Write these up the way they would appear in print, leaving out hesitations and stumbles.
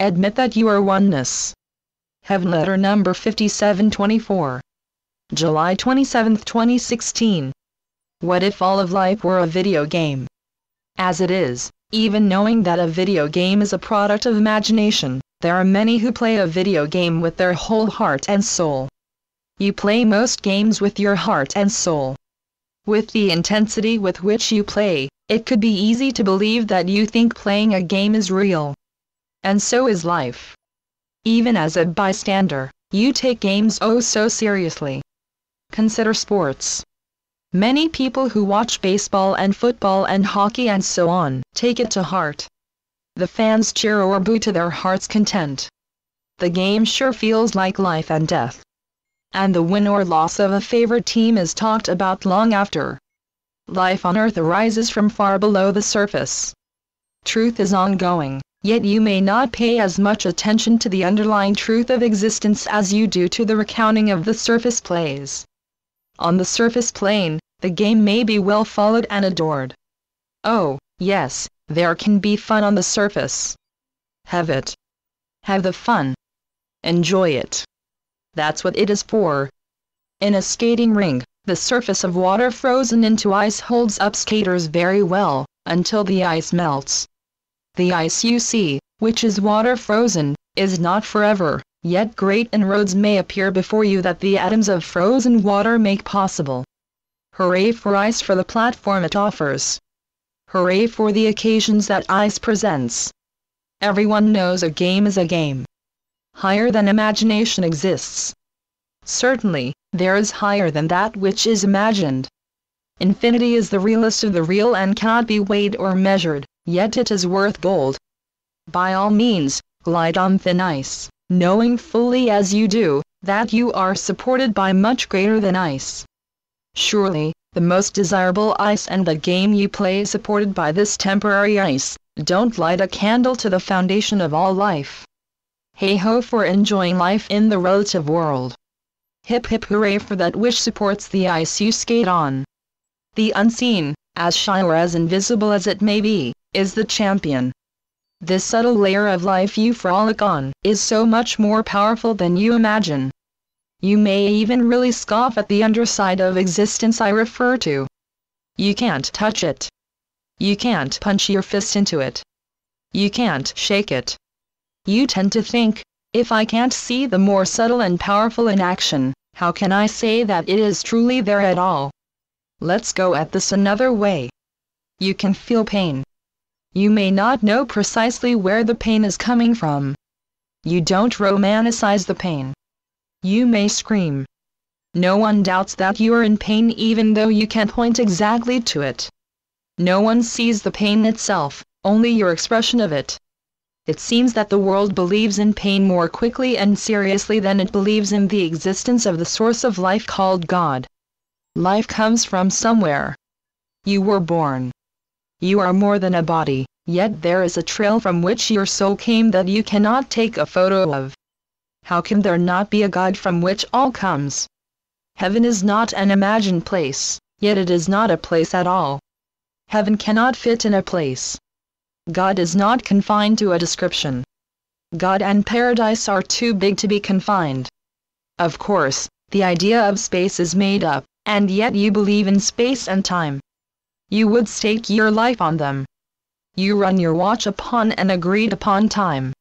Admit that you are oneness. Heavenletter number 5724. July 27, 2016. What if all of life were a video game? As it is, even knowing that a video game is a product of imagination, there are many who play a video game with their whole heart and soul. You play most games with your heart and soul. With the intensity with which you play, it could be easy to believe that you think playing a game is real. And so is life. Even as a bystander, you take games oh so seriously. Consider sports. Many people who watch baseball and football and hockey and so on take it to heart. The fans cheer or boo to their heart's content. The game sure feels like life and death. And the win or loss of a favorite team is talked about long after. Life on Earth arises from far below the surface. Truth is ongoing, yet you may not pay as much attention to the underlying truth of existence as you do to the recounting of the surface plays. On the surface plane, the game may be well followed and adored. Oh, yes, there can be fun on the surface. Have it. Have the fun. Enjoy it. That's what it is for. In a skating rink, the surface of water frozen into ice holds up skaters very well, until the ice melts. The ice you see, which is water frozen, is not forever, yet great inroads may appear before you that the atoms of frozen water make possible. Hooray for ice, for the platform it offers. Hooray for the occasions that ice presents. Everyone knows a game is a game. Higher than imagination exists. Certainly, there is higher than that which is imagined. Infinity is the realest of the real and cannot be weighed or measured, yet it is worth gold. By all means, glide on thin ice, knowing fully as you do, that you are supported by much greater than ice. Surely, the most desirable ice and the game you play is supported by this temporary ice. Don't light a candle to the foundation of all life. Hey ho for enjoying life in the relative world. Hip hip hooray for that which supports the ice you skate on. The unseen, as shy or as invisible as it may be, is the champion. This subtle layer of life you frolic on is so much more powerful than you imagine. You may even really scoff at the underside of existence I refer to. You can't touch it. You can't punch your fist into it. You can't shake it. You tend to think, if I can't see the more subtle and powerful in action, how can I say that it is truly there at all? Let's go at this another way. You can feel pain. You may not know precisely where the pain is coming from. You don't romanticize the pain. You may scream. No one doubts that you are in pain even though you can't point exactly to it. No one sees the pain itself, only your expression of it. It seems that the world believes in pain more quickly and seriously than it believes in the existence of the source of life called God. Life comes from somewhere. You were born. You are more than a body, yet there is a trail from which your soul came that you cannot take a photo of. How can there not be a God from which all comes? Heaven is not an imagined place, yet it is not a place at all. Heaven cannot fit in a place. God is not confined to a description. God and paradise are too big to be confined. Of course, the idea of space is made up, and yet you believe in space and time. You would stake your life on them. You run your watch upon an agreed upon time.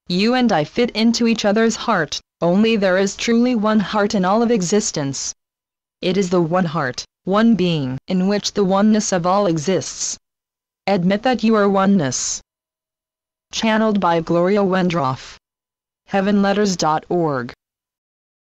You and I fit into each other's heart, only there is truly one heart in all of existence. It is the one heart, one being, in which the oneness of all exists. Admit that you are oneness. Channeled by Gloria Wendroff. Heavenletters.org